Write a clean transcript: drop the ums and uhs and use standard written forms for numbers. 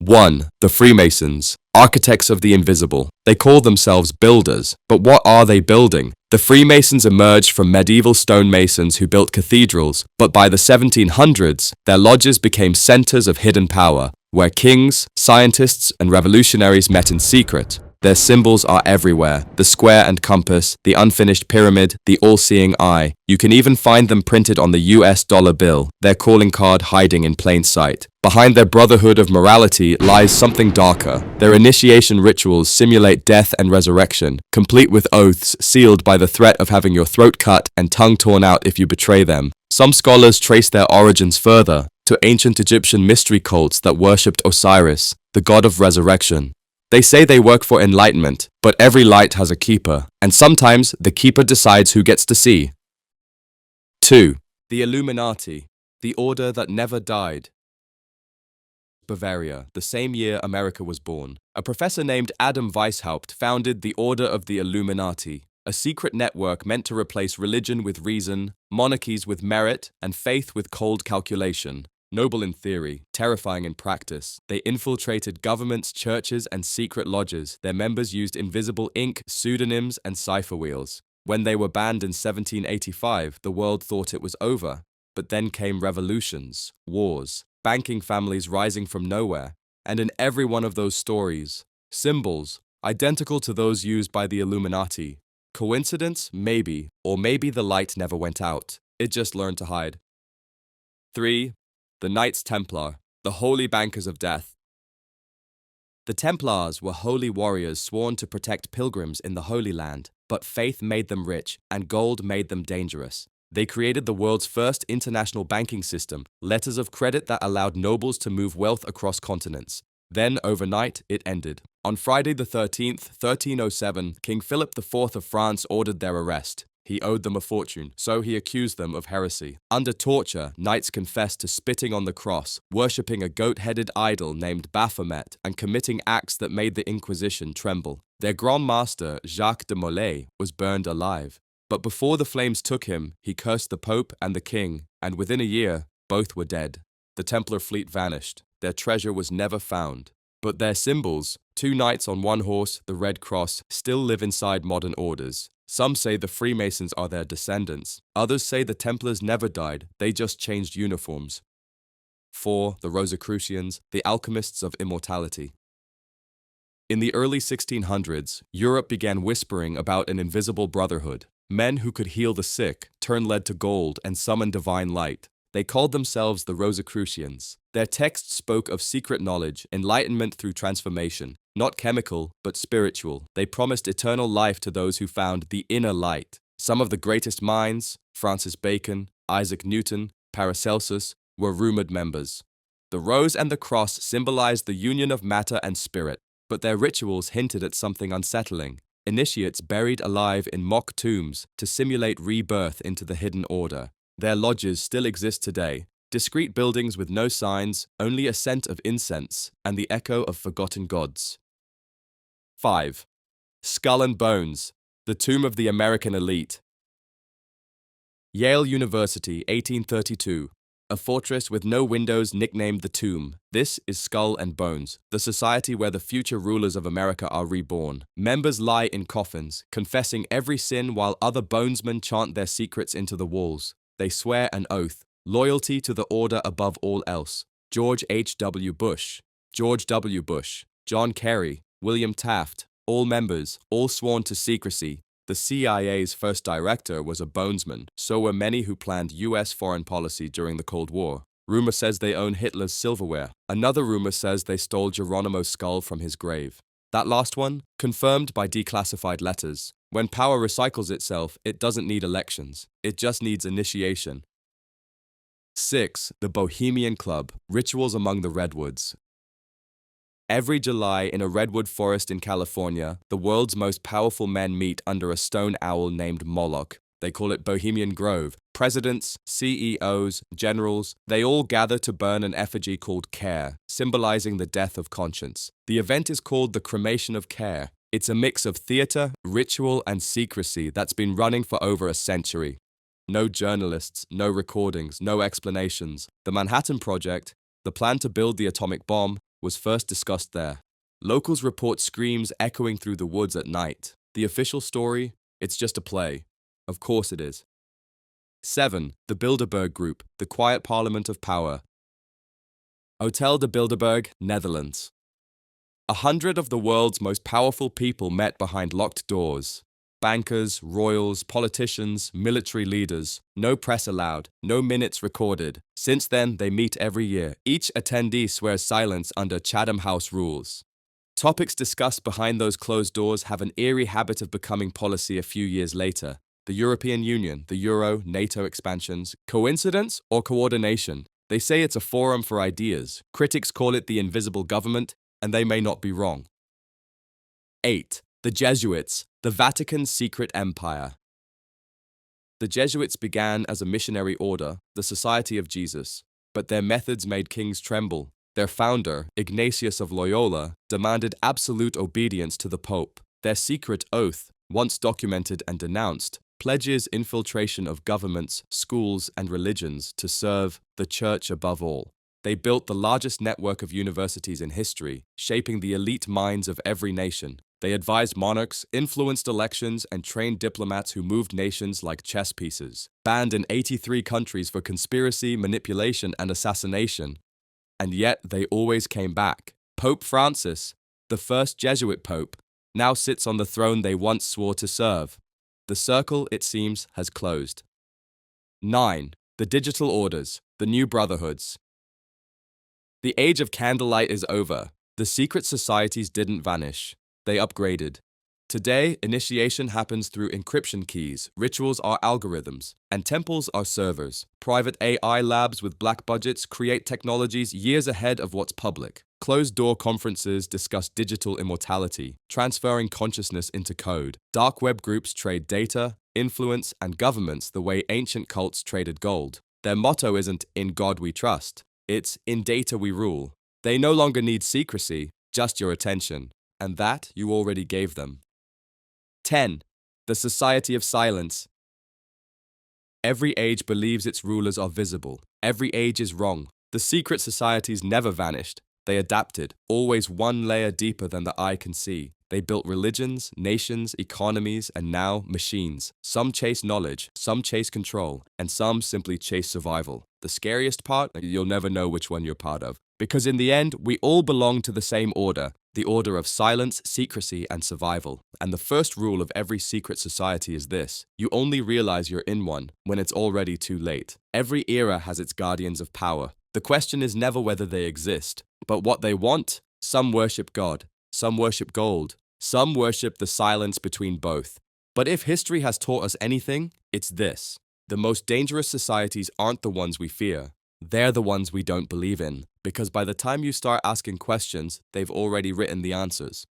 1. The Freemasons, architects of the invisible. They call themselves builders, but what are they building? The Freemasons emerged from medieval stonemasons who built cathedrals, but by the 1700s, their lodges became centers of hidden power, where kings, scientists, and revolutionaries met in secret. Their symbols are everywhere: the square and compass, the unfinished pyramid, the all-seeing eye. You can even find them printed on the US dollar bill, their calling card hiding in plain sight. Behind their brotherhood of morality lies something darker. Their initiation rituals simulate death and resurrection, complete with oaths sealed by the threat of having your throat cut and tongue torn out if you betray them. Some scholars trace their origins further, to ancient Egyptian mystery cults that worshipped Osiris, the god of resurrection. They say they work for enlightenment, but every light has a keeper, and sometimes the keeper decides who gets to see. 2. The Illuminati, the order that never died. Bavaria, the same year America was born. A professor named Adam Weishaupt founded the Order of the Illuminati, a secret network meant to replace religion with reason, monarchies with merit, and faith with cold calculation. Noble in theory, terrifying in practice, they infiltrated governments, churches, and secret lodges. Their members used invisible ink, pseudonyms, and cipher wheels. When they were banned in 1785, the world thought it was over. But then came revolutions, wars, banking families rising from nowhere, and in every one of those stories, symbols, identical to those used by the Illuminati. Coincidence? Maybe. Or maybe the light never went out. It just learned to hide. 3. The Knights Templar, the holy bankers of death. The Templars were holy warriors sworn to protect pilgrims in the Holy Land, but faith made them rich and gold made them dangerous. They created the world's first international banking system, letters of credit that allowed nobles to move wealth across continents. Then, overnight, it ended. On Friday the 13th, 1307, King Philip IV of France ordered their arrest. He owed them a fortune, so he accused them of heresy. Under torture, knights confessed to spitting on the cross, worshipping a goat-headed idol named Baphomet, and committing acts that made the Inquisition tremble. Their Grand Master, Jacques de Molay, was burned alive. But before the flames took him, he cursed the Pope and the King, and within a year, both were dead. The Templar fleet vanished. Their treasure was never found. But their symbols, two knights on one horse, the Red Cross, still live inside modern orders. Some say the Freemasons are their descendants. Others say the Templars never died, they just changed uniforms. 4. The Rosicrucians, the alchemists of immortality. In the early 1600s, Europe began whispering about an invisible brotherhood. Men who could heal the sick, turn lead to gold, and summon divine light. They called themselves the Rosicrucians. Their texts spoke of secret knowledge, enlightenment through transformation, not chemical, but spiritual. They promised eternal life to those who found the inner light. Some of the greatest minds, Francis Bacon, Isaac Newton, Paracelsus, were rumored members. The rose and the cross symbolized the union of matter and spirit, but their rituals hinted at something unsettling. Initiates buried alive in mock tombs to simulate rebirth into the hidden order. Their lodges still exist today, discreet buildings with no signs, only a scent of incense and the echo of forgotten gods. 5. Skull and Bones, the tomb of the American elite. Yale University, 1832. A fortress with no windows nicknamed the Tomb. This is Skull and Bones, the society where the future rulers of America are reborn. Members lie in coffins, confessing every sin while other bonesmen chant their secrets into the walls. They swear an oath, loyalty to the order above all else. George H.W. Bush, George W. Bush, John Kerry, William Taft, all members, all sworn to secrecy. The CIA's first director was a bonesman, so were many who planned U.S. foreign policy during the Cold War. Rumor says they own Hitler's silverware. Another rumor says they stole Geronimo's skull from his grave. That last one, confirmed by declassified letters. When power recycles itself, it doesn't need elections. It just needs initiation. 6. The Bohemian Club, rituals among the redwoods. Every July in a redwood forest in California, the world's most powerful men meet under a stone owl named Moloch. They call it Bohemian Grove. Presidents, CEOs, generals, they all gather to burn an effigy called Care, symbolizing the death of conscience. The event is called the Cremation of Care. It's a mix of theater, ritual, and secrecy that's been running for over a century. No journalists, no recordings, no explanations. The Manhattan Project, the plan to build the atomic bomb, was first discussed there. Locals report screams echoing through the woods at night. The official story? It's just a play. Of course it is. 7. The Bilderberg Group, the Quiet Parliament of Power. Hotel de Bilderberg, Netherlands. 100 of the world's most powerful people met behind locked doors. Bankers, royals, politicians, military leaders. No press allowed, no minutes recorded. Since then, they meet every year. Each attendee swears silence under Chatham House rules. Topics discussed behind those closed doors have an eerie habit of becoming policy a few years later. The European Union, the Euro, NATO expansions. Coincidence or coordination? They say it's a forum for ideas. Critics call it the invisible government, and they may not be wrong. 8. The Jesuits, the Vatican's secret empire. The Jesuits began as a missionary order, the Society of Jesus, but their methods made kings tremble. Their founder, Ignatius of Loyola, demanded absolute obedience to the Pope. Their secret oath, once documented and denounced, pledges infiltration of governments, schools, and religions to serve the Church above all. They built the largest network of universities in history, shaping the elite minds of every nation. They advised monarchs, influenced elections, and trained diplomats who moved nations like chess pieces. Banned in 83 countries for conspiracy, manipulation, and assassination. And yet they always came back. Pope Francis, the first Jesuit pope, now sits on the throne they once swore to serve. The circle, it seems, has closed. 9. The digital orders, the new brotherhoods. The age of candlelight is over. The secret societies didn't vanish. They upgraded. Today, initiation happens through encryption keys, rituals are algorithms, and temples are servers. Private AI labs with black budgets create technologies years ahead of what's public. Closed-door conferences discuss digital immortality, transferring consciousness into code. Dark web groups trade data, influence, and governments the way ancient cults traded gold. Their motto isn't "In God we trust," it's "In data we rule." They no longer need secrecy, just your attention, and that you already gave them. 10. The Society of Silence. Every age believes its rulers are visible. Every age is wrong. The secret societies never vanished. They adapted, always one layer deeper than the eye can see. They built religions, nations, economies, and now machines. Some chase knowledge, some chase control, and some simply chase survival. The scariest part? You'll never know which one you're part of. Because in the end, we all belong to the same order. The order of silence, secrecy, and survival. And the first rule of every secret society is this: you only realize you're in one when it's already too late. Every era has its guardians of power. The question is never whether they exist, but what they want. Some worship God, some worship gold, some worship the silence between both. But if history has taught us anything, it's this: the most dangerous societies aren't the ones we fear. They're the ones we don't believe in, because by the time you start asking questions, they've already written the answers.